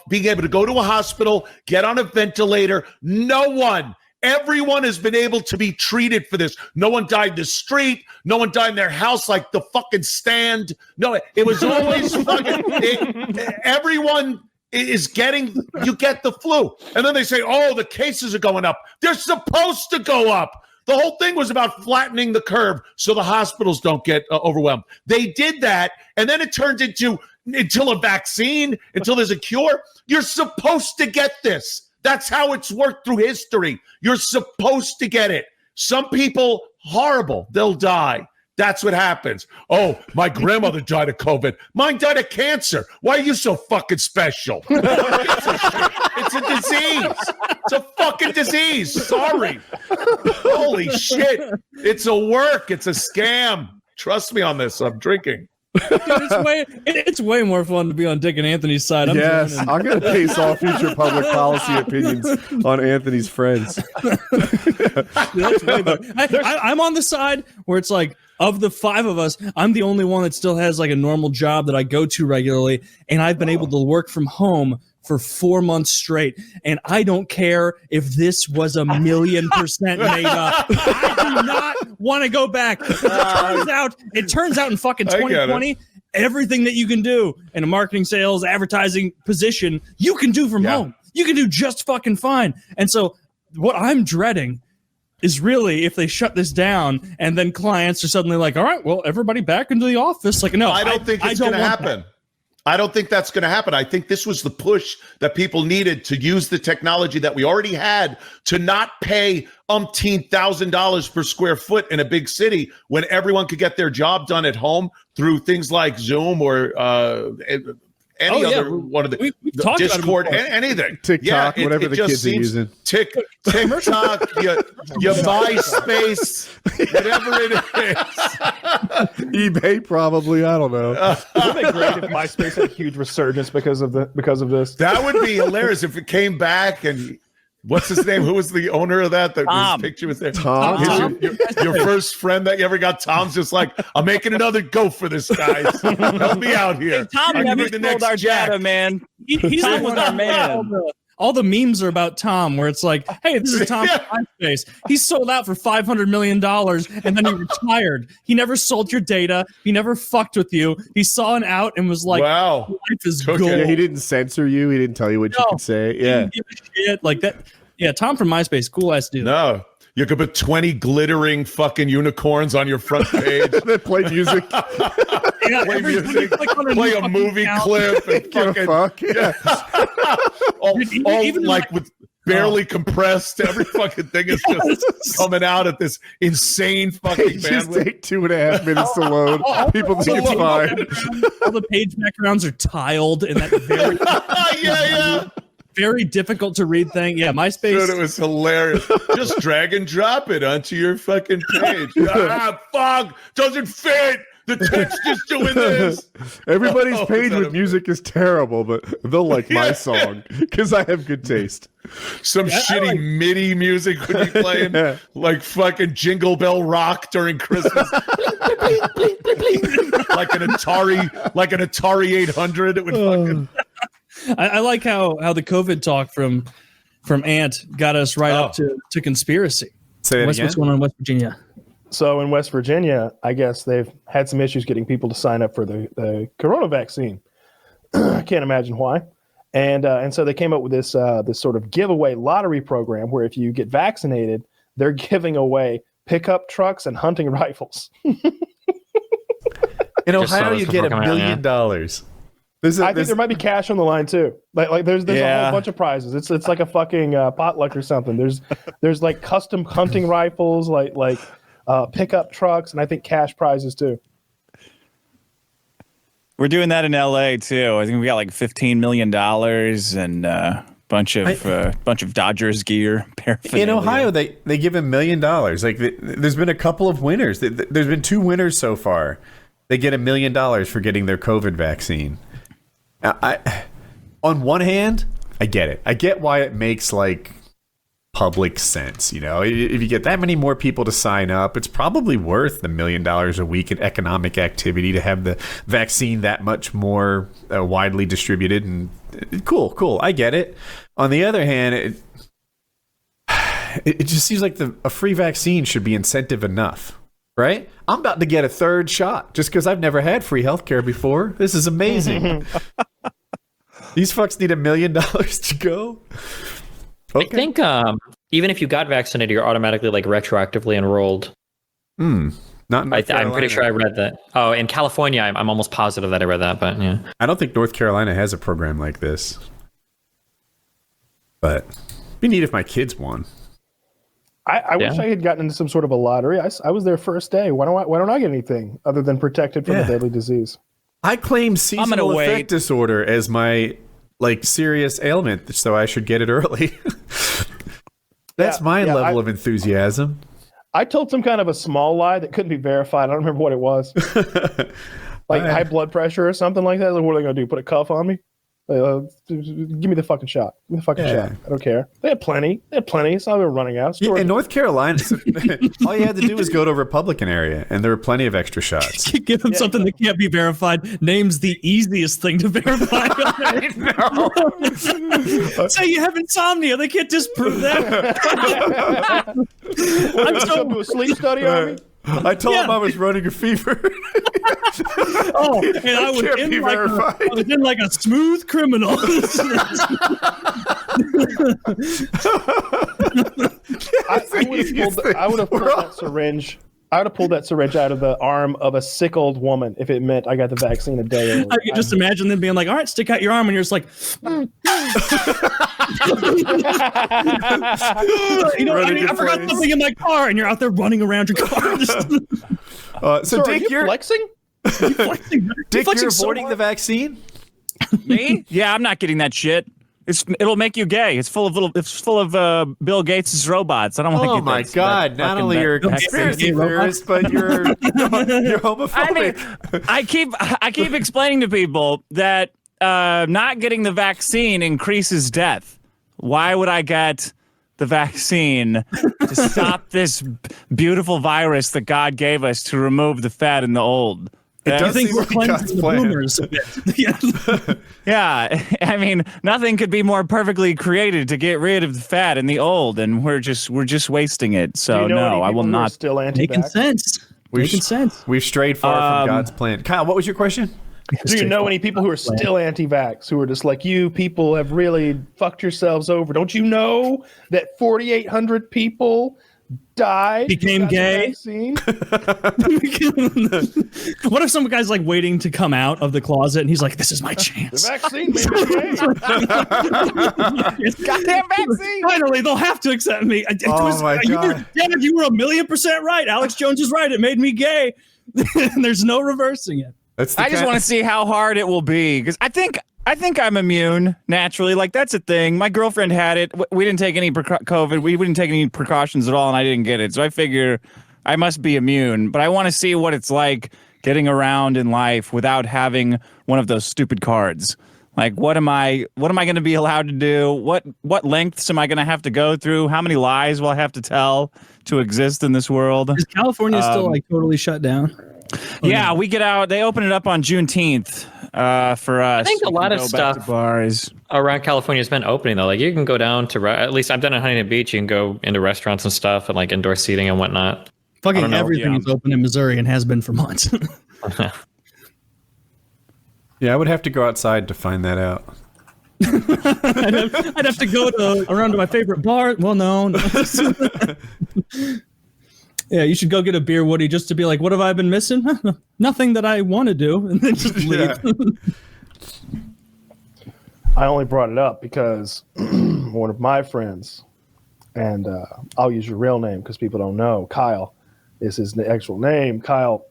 being able to go to a hospital, get on a ventilator. No one. Everyone has been able to be treated for this. No one died in the street. No one died in their house like the fucking Stand. No, it was always fucking. Everyone is getting, you get the flu. And then they say, oh, the cases are going up. They're supposed to go up. The whole thing was about flattening the curve so the hospitals don't get overwhelmed. They did that, and then it turns into, until a vaccine, until there's a cure, you're supposed to get this. That's how it's worked through history. You're supposed to get it. Some people, horrible, they'll die. That's what happens. Oh, my grandmother died of COVID. Mine died of cancer. Why are you so fucking special? It's a disease. It's a fucking disease. Sorry. Holy shit. It's a work. It's a scam. Trust me on this. I'm drinking. Dude, it's way more fun to be on Dick and Anthony's side. I'm going to base all future public policy opinions on Anthony's friends. That's way better. I'm on the side where it's like, of the five of us, I'm the only one that still has like a normal job that I go to regularly, and I've been able to work from home for 4 months straight, and I don't care if this was 1,000,000% made up. I do not want to go back. It turns out in fucking 2020, everything that you can do in a marketing, sales, advertising position, you can do from home. You can do just fucking fine. And so what I'm dreading is really if they shut this down and then clients are suddenly like, all right, well, everybody back into the office. Like, no, I don't think it's going to happen. I don't think that's going to happen. I think this was the push that people needed to use the technology that we already had to not pay $1,000 per square foot in a big city when everyone could get their job done at home through things like Zoom or any other one of the Discord, anything. TikTok, whatever the kids are using. TikTok, your MySpace, whatever it is. eBay, probably. I don't know. Wouldn't it be great if MySpace had a huge resurgence because of this? That would be hilarious if it came back and. What's his name? Who was the owner of that? His picture was there. Tom. Your first friend that you ever got. Tom's just like, I'm making another go for this, guys. Help me out here. Hey, Tom never sold our data, man. Tom was our man. All the memes are about Tom, where it's like, hey, this is Tom from MySpace. He sold out for $500 million, and then he retired. He never sold your data. He never fucked with you. He saw an out and was like, wow, life is gold. Yeah, he didn't censor you. He didn't tell you what you could say. Yeah. He didn't give a shit like that. Yeah, Tom from MySpace, cool ass dude. No. You could put 20 glittering fucking unicorns on your front page. They play music. Play music. Play a movie clip. And fucking, fuck. Yeah. all like with barely compressed. Every fucking thing is just coming out at this insane fucking Just bandwidth. take 2.5 minutes to load. People think it's fine. All the page backgrounds are tiled in that very, Yeah. very difficult to read thing. Yeah, MySpace. Dude, it was hilarious. Just drag and drop it onto your fucking page. Fuck, doesn't fit. The text is doing this. Everybody's Oh, page is that with music is terrible, but they'll like my song because I have good taste. Some shitty MIDI music would be playing, like fucking Jingle Bell Rock during Christmas. like an Atari 800. It would fucking. I like how the COVID talk from Ant got us right up to conspiracy. Say that What's going on in West Virginia? So in West Virginia, I guess they've had some issues getting people to sign up for the corona vaccine. I can't imagine why. And so they came up with this sort of giveaway lottery program where if you get vaccinated, they're giving away pickup trucks and hunting rifles. In Ohio, you get $1 million. I think there might be cash on the line too. Like there's a whole bunch of prizes. It's like a fucking potluck or something. There's like custom hunting rifles, like pickup trucks, and I think cash prizes too. We're doing that in LA too. I think we got like $15 million and bunch of Dodgers gear. In Ohio, they give $1 million. Like there's been a couple of winners. There's been 2 winners so far. They get $1 million for getting their COVID vaccine. On one hand, I get it. I get why it makes like public sense. You know, if you get that many more people to sign up, it's probably worth $1 million a week in economic activity to have the vaccine that much more widely distributed. And cool. I get it. On the other hand, it just seems like a free vaccine should be incentive enough. Right? I'm about to get a 3rd shot just because I've never had free healthcare before. This is amazing. These fucks need $1 million to go. Okay. I think even if you got vaccinated, you're automatically like retroactively enrolled. Not in North I'm pretty sure I read that. Oh, in California, I'm almost positive that I read that, but yeah. I don't think North Carolina has a program like this. But it'd be neat if my kids won. I wish I had gotten into some sort of a lottery. I was there first day. Why don't I get anything other than protected from a deadly disease? I claim seasonal affect disorder as my like serious ailment, so I should get it early. That's my level of enthusiasm. I told some kind of a small lie that couldn't be verified. I don't remember what it was. Like high blood pressure or something like that. Like, what are they going to do? Put a cuff on me? Give me the fucking shot. Give me the fucking shot. I don't care. They had plenty. So they were running out. In North Carolina, all you had to do was go to a Republican area, and there were plenty of extra shots. Give them something that can't be verified. Name's the easiest thing to verify. Say you have insomnia. They can't disprove that. I'm so do a sleep study on me. I told him I was running a fever. And I was in like a smooth criminal. I would have pulled that syringe. I would have pulled that syringe out of the arm of a sick old woman if it meant I got the vaccine a day early. I could just imagine them being like, all right, stick out your arm, and you're just like, I forgot something in my car, and you're out there running around your car. So Dick, you're flexing? Dick, you're avoiding the vaccine? Me? Yeah, I'm not getting that shit. It'll make you gay. It's full of Bill Gates' robots. I don't want to get that. Oh my God! Not only you're a conspiracy theorist, but you're homophobic. I mean, I keep explaining to people that not getting the vaccine increases death. Why would I get the vaccine to stop this beautiful virus that God gave us to remove the fat and the old? It does think seem we're like God's cleansing the plan. boomers a bit. Yeah, I mean, nothing could be more perfectly created to get rid of the fat and the old, and we're just wasting it. So no, I will not. Still Making sense. Making sense. We've strayed far from God's plan. Kyle, what was your question? Do you know any people who are still anti-vax, who are just like, you people have really fucked yourselves over? Don't you know that 4,800 people died, became got the gay. vaccine. What if some guy's like waiting to come out of the closet and he's like, "This is my The chance." vaccine made me gay. Goddamn vaccine. Finally, they'll have to accept me. My God. You were 1,000,000% right. Alex Jones is right. It made me gay. There's no reversing it. That's the I just want to see how hard it will be because I think I'm immune naturally. Like that's a thing. My girlfriend had it. We didn't take any COVID. We didn't take any precautions at all, and I didn't get it. So I figure I must be immune. But I want to see what it's like getting around in life without having one of those stupid cards. Like what am I going to be allowed to do? What lengths am I going to have to go through? How many lies will I have to tell to exist in this world? Is California still like totally shut down? Yeah, we get out. They open it up on Juneteenth for us. I think a lot of Go back to stuff bars around California has been opening though. Like you can go down to at least I've done it at Huntington Beach. You can go into restaurants and stuff and like indoor seating and whatnot. I Fucking don't know, everything is open in Missouri and has been for months. Yeah, I would have to go outside to find that out. I'd have to go around to my favorite bar. Well, no. Yeah, you should go get a beer, Woody, just to be like, what have I been missing? Nothing that I want to do, and then just leave. I only brought it up because one of my friends, and I'll use your real name because people don't know, Kyle is his actual name. Kyle,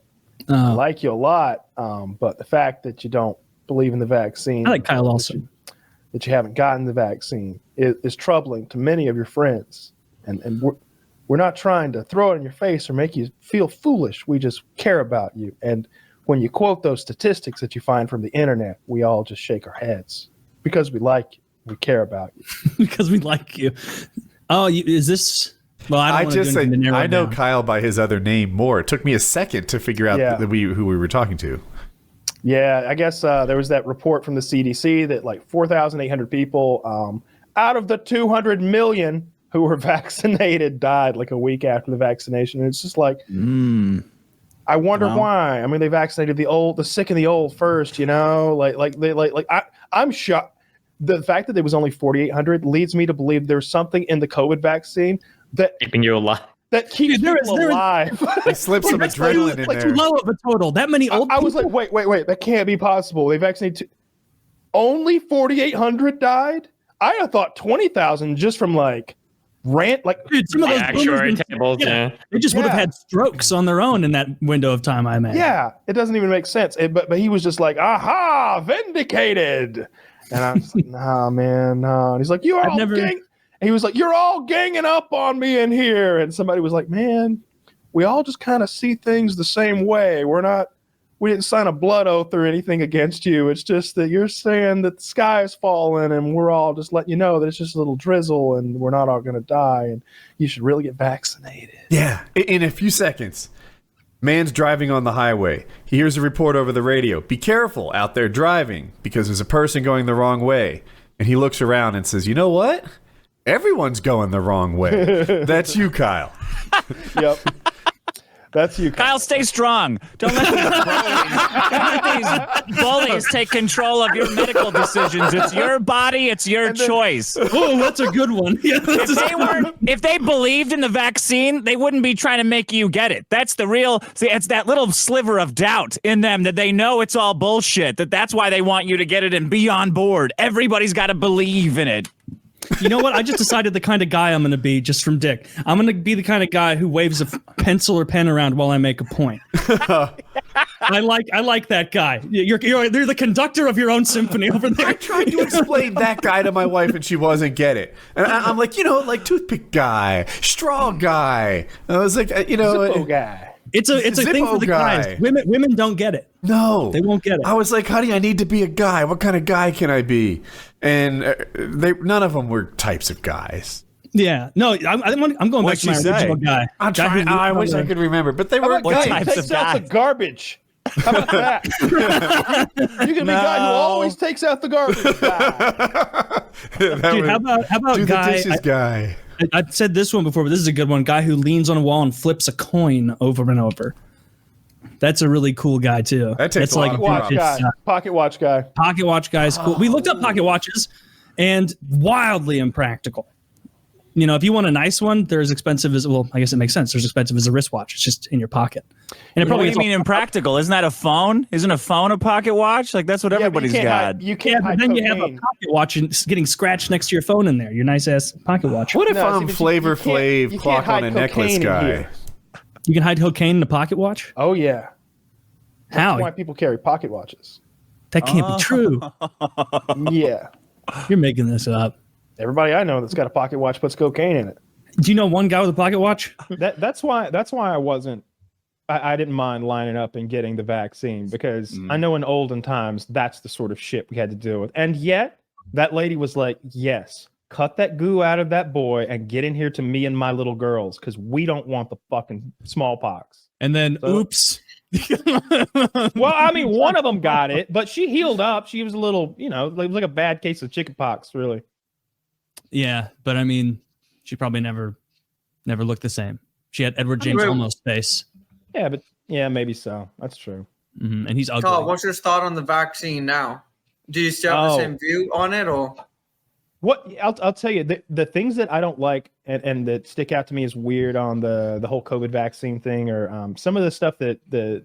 I like you a lot, but the fact that you don't believe in the vaccine, I like Kyle also, that you haven't gotten the vaccine is troubling to many of your friends, and we're not trying to throw it in your face or make you feel foolish. We just care about you. And when you quote those statistics that you find from the internet, we all just shake our heads because we like you. We care about you. Because we like you. Oh, is this? Well, I know Kyle by his other name more. It took me a second to figure out who we were talking to. Yeah, I guess there was that report from the CDC that like 4,800 people out of the 200 million who were vaccinated died like a week after the vaccination. And it's just like, I wonder why. I mean, they vaccinated the sick and the old first, you know, I'm shocked. The fact that there was only 4,800 leads me to believe there's something in the COVID vaccine that keeping you alive. That keeps people alive. They slip some adrenaline in there. Too low of a total. That many old I was like, wait. That can't be possible. They vaccinated only 4,800 died? I thought 20,000 just from like Rant, like dude, some of those actuary tables, they just would have had strokes on their own in that window of time. I imagine. Yeah, it doesn't even make sense. But he was just like, "Aha, vindicated," and I was like, "Nah, man, no." And he's like, "You all he was like, "You're all ganging up on me in here," and somebody was like, "Man, we all just kind of see things the same way. We didn't sign a blood oath or anything against you. It's just that you're saying that the sky is falling and we're all just letting you know that it's just a little drizzle and we're not all going to die and you should really get vaccinated." Yeah. In a few seconds, man's driving on the highway. He hears a report over the radio. Be careful out there driving because there's a person going the wrong way. And he looks around and says, you know what? Everyone's going the wrong way. That's you, Kyle. Yep. That's you, Kyle. Stay strong. Don't let these bullies take control of your medical decisions. It's your body. It's your choice. Oh, that's a good one. Yeah, if they believed in the vaccine, they wouldn't be trying to make you get it. That's the real. See, it's that little sliver of doubt in them that they know it's all bullshit. That's why they want you to get it and be on board. Everybody's got to believe in it. You know what? I just decided the kind of guy I'm going to be just from Dick. I'm going to be the kind of guy who waves a pencil or pen around while I make a point. I like that guy. You're the conductor of your own symphony over there. I tried to explain that guy to my wife and she wasn't get it. And I'm like, like toothpick guy, straw guy. I was like, Zippo guy. It's a thing for the guys. Women don't get it. No, they won't get it. I was like, honey, I need to be a guy. What kind of guy can I be? And none of them were types of guys. Yeah, no, I'm going back to my original guy. I'm trying. I wish I could remember, but they were guy who takes out the garbage. How about that? You can be a guy who always takes out the garbage. Dude, how about do guy? The dishes guy. I said this one before, but this is a good one. Guy who leans on a wall and flips a coin over and over. That's a really cool guy too. That takes a lot. Pocket watch guy. Pocket watch guy is cool. We looked up pocket watches, and wildly impractical. You know, if you want a nice one, they're as expensive as, well, I guess it makes sense. They're as expensive as a wristwatch. It's just in your pocket. And it What probably do you mean impractical? Isn't that a phone? Isn't a phone a pocket watch? Like that's what everybody's got. You can't hide then you have a cocaine. pocket watch and it's getting scratched next to your phone in there. Your nice ass pocket watch. What if No, I'm see, but Flavor you can't- Flav you clock can't on a hide necklace cocaine in guy? here. You can hide cocaine in a pocket watch? Oh yeah. How? That's why people carry pocket watches. That can't be true. Yeah. You're making this up. Everybody I know that's got a pocket watch puts cocaine in it. Do you know one guy with a pocket watch? That's why I didn't mind lining up and getting the vaccine, because I know in olden times that's the sort of shit we had to deal with. And yet that lady was like, yes, cut that goo out of that boy and get in here to me and my little girls, because we don't want the fucking smallpox. And then, So- oops. Well, I mean, one of them got it, but she healed up. She was a little, like a bad case of chickenpox, really. Yeah, but I mean, she probably never looked the same. She had Edward James Olmos face. Yeah, maybe so. That's true. And he's ugly. Todd, what's your thought on the vaccine now? Do you still have the same view on it, or What I'll tell you, the things that I don't like and that stick out to me as weird on the whole COVID vaccine thing, or some of the stuff that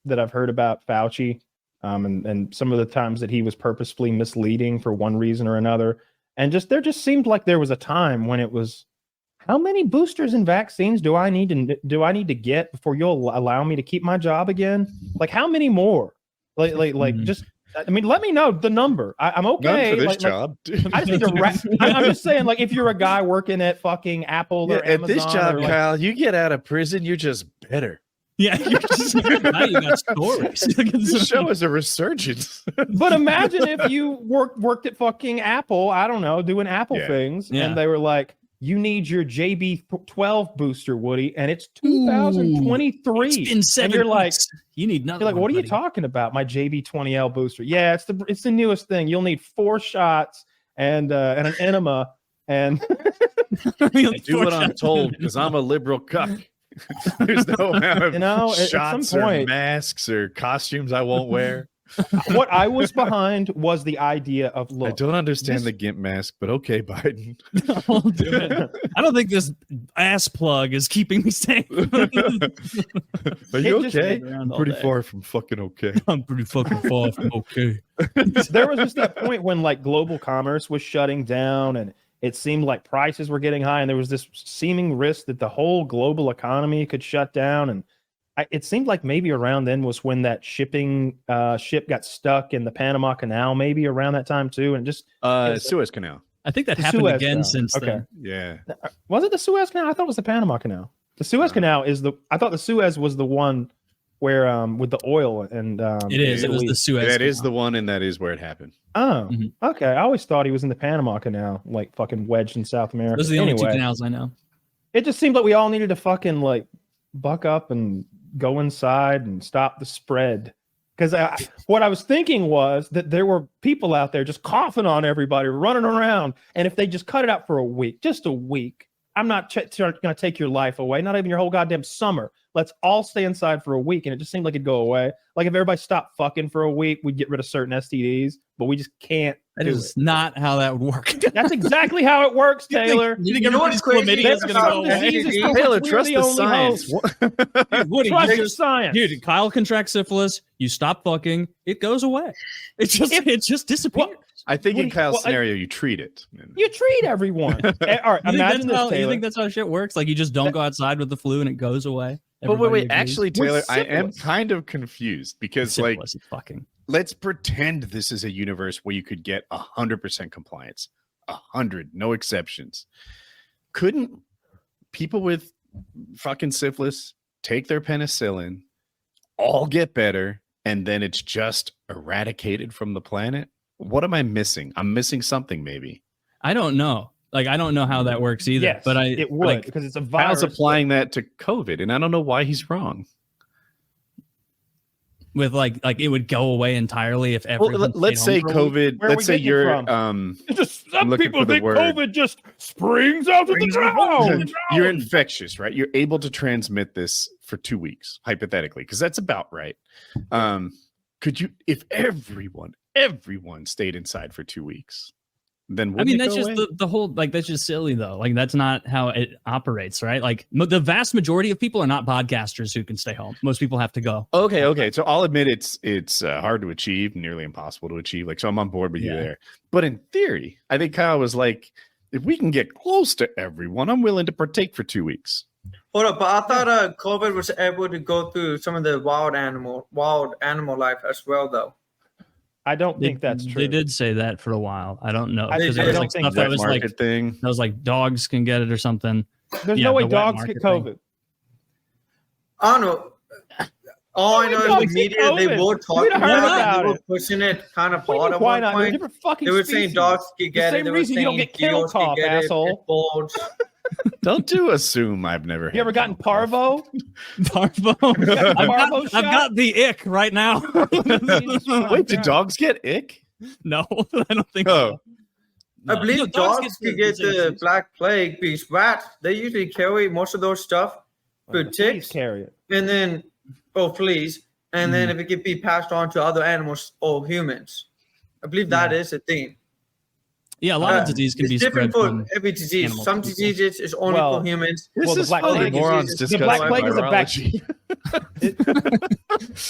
I've heard about Fauci, and some of the times that he was purposefully misleading for one reason or another, and there just seemed like there was a time when it was, how many boosters and vaccines do I need to get before you'll allow me to keep my job again? Like, how many more? Just. I mean, let me know the number. I'm okay. None for this job. I just need to. I'm just saying, like, if you're a guy working at fucking Apple or at Amazon, this job, or, like, Kyle, you get out of prison, you're just better. Yeah, you're just, now you got stories. This show is a resurgence. But imagine if you worked at fucking Apple. I don't know, doing Apple things, and they were like, "You need your JB12 booster, Woody, and it's 2023." It's been 7 and you're like, weeks. You need nothing. You're like, what are you talking about? My JB20L booster? Yeah, it's the newest thing. You'll need 4 shots and an enema, and do what I'm told, because I'm a liberal cuck. There's no amount of at shots some point, or masks or costumes I won't wear. What I was behind was the idea of, look, I don't understand the GIMP mask, but okay, Biden. I'll do it. I don't think this ass plug is keeping me safe. Are you okay? I'm pretty far from fucking okay. I'm pretty fucking far from okay. There was just that point when, like, global commerce was shutting down, and it seemed like prices were getting high, and there was this seeming risk that the whole global economy could shut down. And it seemed like maybe around then was when that ship got stuck in the Panama Canal, maybe around that time too. And just Suez Canal. I think that The happened Suez again Canal. since then. Yeah. Was it the Suez Canal? I thought it was the Panama Canal. The Suez Canal I thought the Suez was the one where with the oil and It is. It was the Suez. That Canal. is the one, and that is where it happened. Oh, okay. I always thought he was in the Panama Canal, like fucking wedged in South America. Those are the only two Anyway, canals I know. it just seemed like we all needed to fucking like buck up and go inside and stop the spread. Because what I was thinking was that there were people out there just coughing on everybody, running around. And if they just cut it out for a week, just a week, I'm not going to take your life away, not even your whole goddamn summer. Let's all stay inside for a week. And it just seemed like it'd go away. Like if everybody stopped fucking for a week, we'd get rid of certain STDs, but we just can't. That is not how that would work. That's exactly how it works, Taylor. You think You know what's everybody's crazy? chlamydia is going to go There's away? diseases for Taylor, which we're trust the the only science. host. Dude, Woody, Trust you the just, science. dude, Kyle contracts syphilis. You stop fucking, it goes away. It just disappears. I think in Kyle's well, scenario, you treat it. You treat everyone. All right, imagine this, You Taylor. think that's how shit works? Like you just don't go outside with the flu and it goes away. But Everybody wait, agrees? actually, With Taylor, I am syphilis. kind of confused because, like, Syphilis is fucking. let's pretend this is a universe where you could get 100% compliance, 100, no exceptions. Couldn't people with fucking syphilis take their penicillin, all get better, and then it's just eradicated from the planet? What am I missing? I'm missing something, maybe. I don't know. Like I don't know how that works either. Yes, but it would like, because it's a virus. Kyle's applying that to COVID, and I don't know why he's wrong. with like it would go away entirely if everyone. Well, let's say COVID. Where are we Let's say getting it you're from? Just I'm some looking people for the think word. COVID just springs out of the ground. you're infectious, right? You're able to transmit this for 2 weeks, hypothetically, because that's about right. Could you, if everyone stayed inside for 2 weeks, then I mean, wouldn't it that's go just away? the whole, like, that's just silly though. Like, that's not how it operates, right? Like, the vast majority of people are not podcasters who can stay home. Most people have to go. Okay. So I'll admit it's hard to achieve, nearly impossible to achieve. Like, so I'm on board with you there. But in theory, I think Kyle was like, if we can get close to everyone, I'm willing to partake for 2 weeks. Hold up, but I thought COVID was able to go through some of the wild animal life as well, though. I don't think that's true. They did say that for a while. I don't know. I Because there was don't like think stuff that Wet was like, market thing. that was like dogs can get it or something. There's Yeah, no way the wet dogs market get thing. COVID. I don't know. All I know is dogs the media, get they COVID? were talking We'd heard about it. about They were it. pushing it kind of What do you hard mean, at why one not? They're point. different fucking They were species. saying dogs could get the it. same They were reason you don't saying get kennel eagles could cough, get asshole. it. Pit bulls. Don't do assume I've never had You ever gotten kennel cough. parvo? Parvo? I've got the ick right now. Wait, do dogs get ick? No, I don't think Oh. so. I No. believe No, dogs could get same the disease. black plague because rats, they usually carry most of those stuff. Well, But the fleas ticks, carry it. and then, fleas. And then if it could be passed on to other animals or humans. I believe that is a thing. Yeah, a lot of disease can It's be different spread for from every disease. animals Some to people. diseases is only Well, for humans. This Well, the is black funny. plague Morons is- The discussing black plague is a virology. vaccine.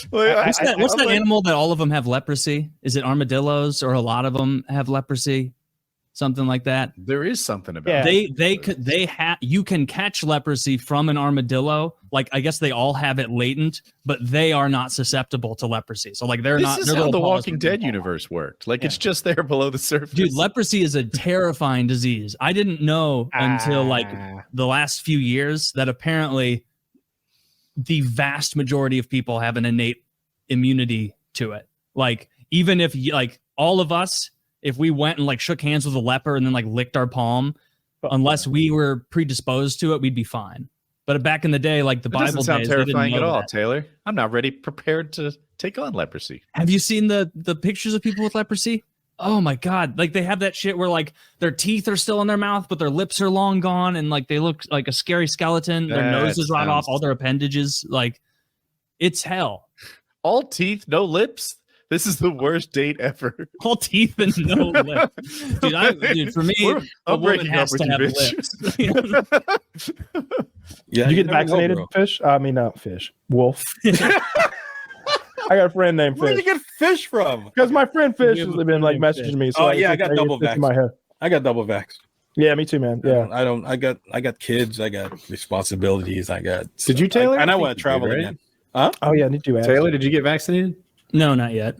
What's that animal that all of them have leprosy? Is it armadillos or a lot of them have leprosy? Something like that. There is something about Yeah. it. You can catch leprosy from an armadillo. Like, I guess they all have it latent, but they are not susceptible to leprosy. So like they're This not. is their how little the paws Walking wouldn't Dead fall. universe worked. Like it's just there below the surface. Dude, leprosy is a terrifying disease. I didn't know until like the last few years that apparently the vast majority of people have an innate immunity to it. Like, even if like all of us, if we went and like shook hands with a leper and then like licked our palm, unless we were predisposed to it, we'd be fine. But back in the day, like the It doesn't Bible sound days, they didn't terrifying at know all, that. Taylor. I'm not ready, prepared to take on leprosy. Have you seen the pictures of people with leprosy? Oh my God. Like they have that shit where like their teeth are still in their mouth, but their lips are long gone and like they look like a scary skeleton. Their That nose is right off, sounds- all their appendages. Like it's hell. All teeth, no lips. This is the worst date ever. All teeth and no lip. Dude, for me, a I'm woman breaking has up with to you, have bitch. lips. Yeah, you get never know, vaccinated, bro. fish? I mean, not fish. Wolf. I got a friend named Where'd you Fish. get fish from? Because my friend Fish You has have a been like friend named messaging Fish. me. So Oh, like, yeah, I it's got like, double it's in vaxxed. my head. I got double vaxxed. Yeah, me too, man. Yeah. I don't. I got kids. I got responsibilities. I got. Did you, Taylor? And I I want think to you did, travel right? again. Oh yeah, I need to ask. Taylor, did you get vaccinated? No, not yet.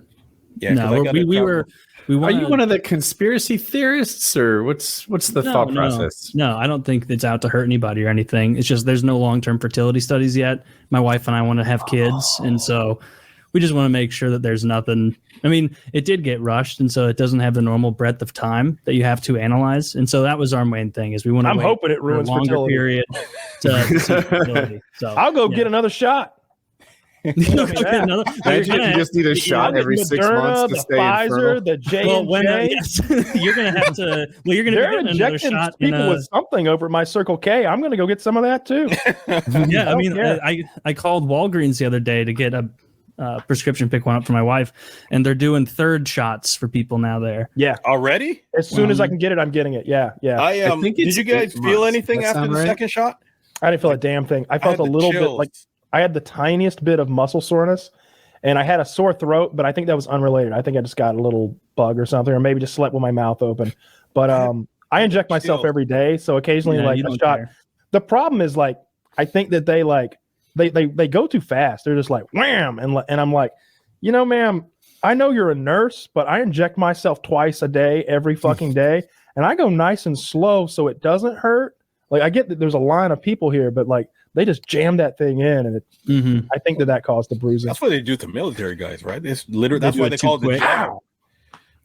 Yeah, 'cause I No, gotta we travel. were. We Are wanna, you one of the conspiracy theorists, or what's the thought process? No, I don't think it's out to hurt anybody or anything. It's just there's no long-term fertility studies yet. My wife and I want to have kids, and so we just want to make sure that there's nothing. I mean, it did get rushed, and so it doesn't have the normal breadth of time that you have to analyze. And so that was our main thing: is we want to. I'm wait hoping it for a ruins longer fertility. period to see fertility. So I'll go get another shot. You'll get another- Imagine if you just need a shot every 6 months to the stay Pfizer, infertile. the J well, and when J. yes, you're gonna have to. Well, you're gonna be They're getting another injecting shot. In people with something over at my Circle K. I'm going to go get some of that too. yeah, I don't mean, care. I called Walgreens the other day to get a prescription, pick one up for my wife, and they're doing third shots for people now there. Yeah, Already? as soon as I can get it, I'm getting it. Yeah, yeah. I am. think Did it's you guys 8 feel months. anything That after sound the right? second shot? I didn't feel a damn thing. I felt had a the little bit chills. like I had the tiniest bit of muscle soreness, and I had a sore throat, but I think that was unrelated. I think I just got a little bug or something, or maybe just slept with my mouth open. But I inject myself chills. every day, so occasionally Yeah, like you a don't shot. care. The problem is like I think that they like they go too fast. They're just like wham, and I'm like, you know, ma'am, I know you're a nurse, but I inject myself twice a day, every fucking day, and I go nice and slow so it doesn't hurt. Like I get that there's a line of people here, but like they just jam that thing in, and Mhm. I think that caused the bruising. That's what they do to military guys, right? It's literally They that's do why it they too call it the quick. jab.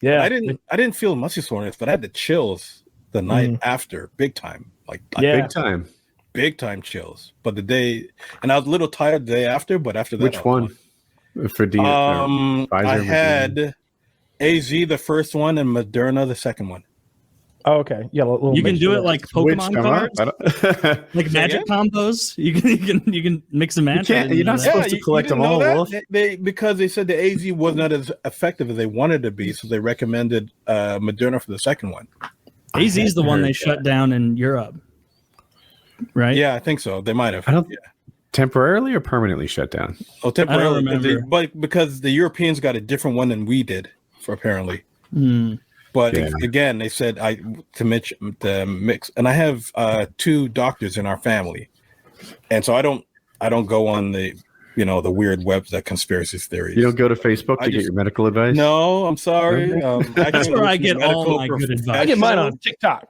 Yeah, I didn't feel muscle soreness, but I had the chills the night after, big time, like Yeah. Big time. big time chills. But the day, and I was a little tired the day after, but after that, Which I was one? For D. fine. Pfizer, I Moderna. had AZ the first one and Moderna the second one. Oh, okay. Yeah, You can do it like Pokemon cards, cards. like magic combos. You can mix and match. You're not supposed to collect them all. Wolf. Because they said the AZ was not as effective as they wanted to be, so they recommended Moderna for the second one. AZ is the one they shut down in Europe, right? Yeah, I think so. They might have. Temporarily or permanently shut down? Oh, temporarily, I don't remember. but because the Europeans got a different one than we did, for apparently. But again, they said to mix, and I have 2 doctors in our family, and so I don't go on the the weird webs that conspiracy theories. You don't go to Facebook to get your medical advice? No, I'm sorry. That's where I get all my good advice. I get mine on TikTok.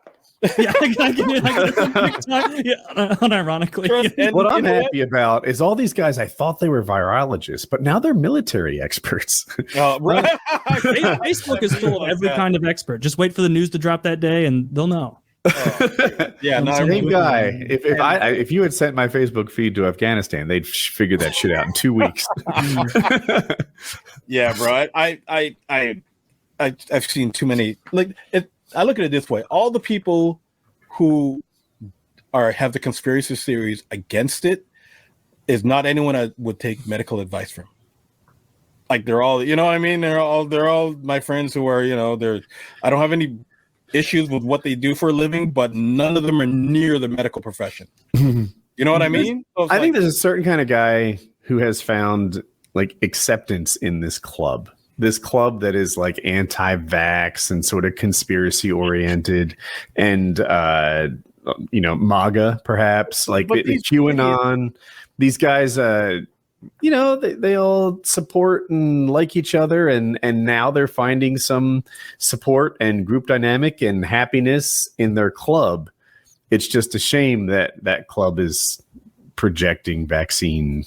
Yeah, I get it on TikTok. Yeah, unironically. And what I'm happy about is all these guys, I thought they were virologists, but now they're military experts. Right. Facebook is full of every kind of expert. Just wait for the news to drop that day and they'll know. Yeah, no, same guy. If you had sent my Facebook feed to Afghanistan, they'd figure that shit out in 2 weeks. Yeah, bro. I've seen too many. I look at it this way: all the people who have the conspiracy theories against it is not anyone I would take medical advice from. Like they're all, you know what I mean? They're all my friends who are, I don't have any issues with what they do for a living, but none of them are near the medical profession. You know what I mean? So I think there's a certain kind of guy who has found like acceptance in this club that is like anti-vax and sort of conspiracy oriented and MAGA perhaps, like the QAnon. These guys they all support and like each other, and now they're finding some support and group dynamic and happiness in their club. It's just a shame that club is projecting vaccine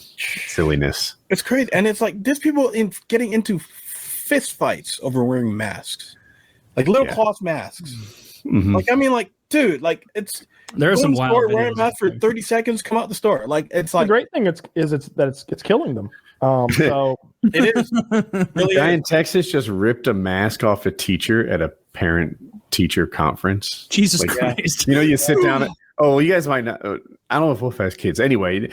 silliness. It's crazy, and it's like there's people getting into fist fights over wearing masks, like little cloth masks. Mm-hmm. Like, I mean, like, dude, like there are some wild videos. Wearing a mask for 30 seconds, come out the store. Like, it's like the great thing is it's killing them. So it is. Really guy in Texas just ripped a mask off a teacher at a parent-teacher conference. Jesus Christ! You sit down. You guys might not. I don't know if Wolf has kids. Anyway,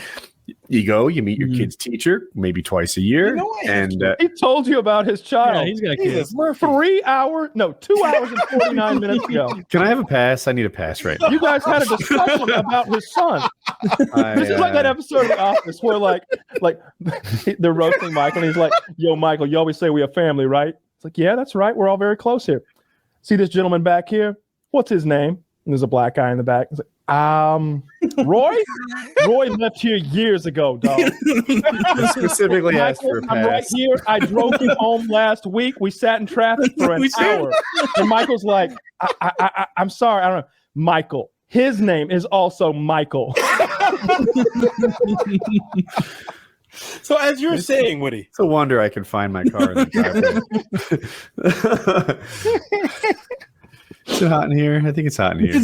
you meet your kid's teacher maybe twice a year, and he told you about his child. Yeah, he's got kids. We're 2 hours and 49 minutes ago. Can I have a pass? I need a pass right now. You guys had a discussion about his son. This is like that episode of The Office where like they're roasting Michael, and he's like, "Yo, Michael, you always say we a family, right?" It's like, "Yeah, that's right. We're all very close here." See this gentleman back here? What's his name? And there's a black guy in the back. He's like, Roy? Roy left here years ago, dog. Specifically asked for a pass. I'm right here. I drove him home last week. We sat in traffic for an hour. And Michael's like, I'm sorry. I don't know. Michael. His name is also Michael. So as you're saying, Woody. It's a wonder I can find my car in the driveway. Is it hot in here? I think it's hot in here.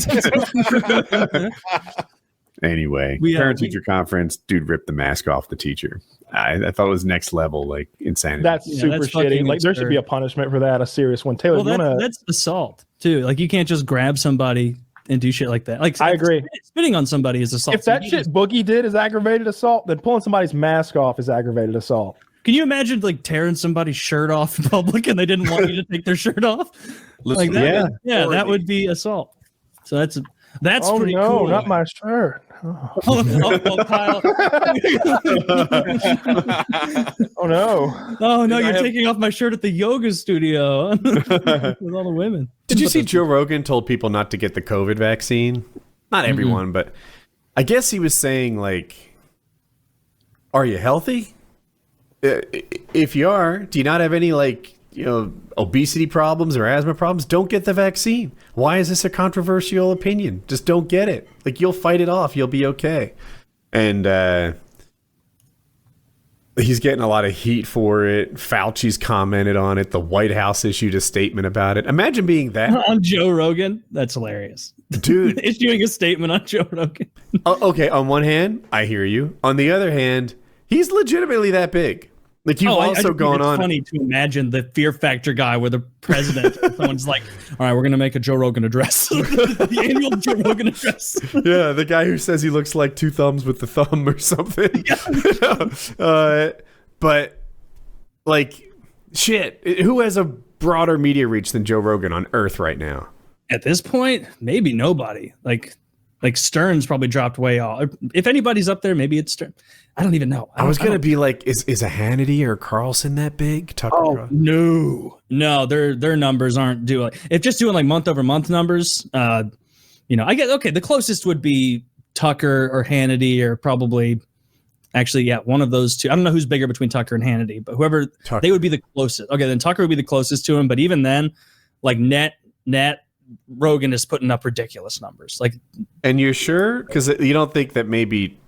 Anyway, parent-teacher conference, dude ripped the mask off the teacher. I thought it was next level, like insanity. That's super shitty. Like there should be a punishment for that, a serious one. Taylor, that's assault too. Like you can't just grab somebody and do shit like that. Like I agree. Spitting on somebody is assault. If that shit Boogie did is aggravated assault, then pulling somebody's mask off is aggravated assault. Can you imagine like tearing somebody's shirt off in public and they didn't want you to take their shirt off? Like that, that would be assault. So that's pretty cool. Not my shirt. Kyle. Oh no. Oh no, you're taking off my shirt at the yoga studio with all the women. Did you see Joe Rogan told people not to get the COVID vaccine? Not everyone, but I guess he was saying like, are you healthy? If you are, do you not have any obesity problems or asthma problems? Don't get the vaccine. Why is this a controversial opinion? Just don't get it. Like you'll fight it off. You'll be okay. And he's getting a lot of heat for it. Fauci's commented on it. The White House issued a statement about it. Imagine being that on Joe Rogan. That's hilarious, dude. Issuing a statement on Joe Rogan. Okay, on one hand, I hear you. On the other hand, he's legitimately that big. Like you've also just think gone it's on. funny to imagine the Fear Factor guy where the president, someone's like, "All right, we're gonna make a Joe Rogan address, the annual Joe Rogan address." Yeah, the guy who says he looks like two thumbs with the thumb or something. But like, shit, who has a broader media reach than Joe Rogan on Earth right now? At this point, maybe nobody. Like Stern's probably dropped way off. If anybody's up there, maybe it's Stern. I don't even know. I was gonna be like, is a Hannity or Carlson that big? Tucker? No, their numbers aren't doing. If just doing like month over month numbers, I get okay. The closest would be Tucker or Hannity, or probably actually, one of those two. I don't know who's bigger between Tucker and Hannity, but whoever Tucker. They would be the closest. Okay, then Tucker would be the closest to him. But even then, like net. Rogan is putting up ridiculous numbers. And you're sure? Because you don't think that maybe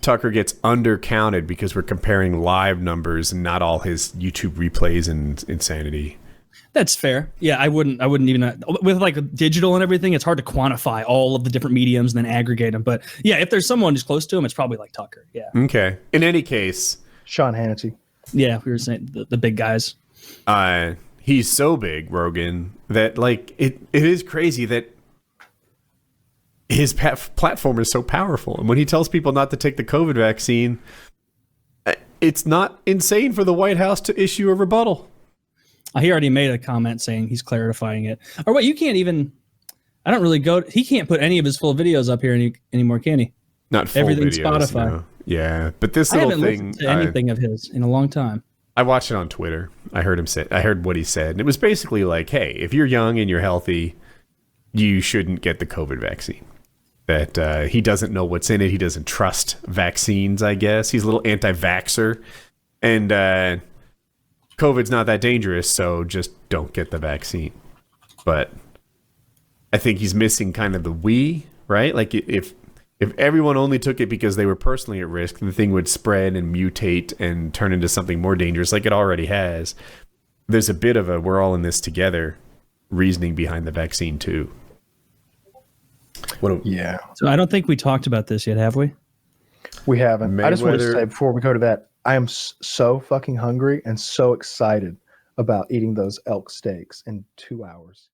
Tucker gets undercounted because we're comparing live numbers and not all his YouTube replays and insanity. That's fair. Yeah, I wouldn't even with like digital and everything. It's hard to quantify all of the different mediums and then aggregate them. But yeah, if there's someone who's close to him, it's probably like Tucker. Yeah. Okay. In any case, Sean Hannity. Yeah, we were saying the big guys. He's so big, Rogan, that like it is crazy that his platform is so powerful. And when he tells people not to take the COVID vaccine, it's not insane for the White House to issue a rebuttal. He already made a comment saying he's clarifying it. Or what? You can't even. I don't really go. He can't put any of his full videos up here anymore, can he? Not full Everything's videos, Spotify. No. Yeah, but this I little haven't thing. listened to anything of his in a long time. I watched it on Twitter. I heard what he said. And it was basically like, hey, if you're young and you're healthy, you shouldn't get the COVID vaccine. That he doesn't know what's in it. He doesn't trust vaccines, I guess. He's a little anti-vaxxer. And COVID's not that dangerous, so just don't get the vaccine. But I think he's missing kind of the we, right? Like if everyone only took it because they were personally at risk, the thing would spread and mutate and turn into something more dangerous like it already has. There's a bit of a we're all in this together reasoning behind the vaccine too. Yeah. So I don't think we talked about this yet, have we? We haven't. I just want to Mayweather- say before we go to that, I am so fucking hungry and so excited about eating those elk steaks in 2 hours.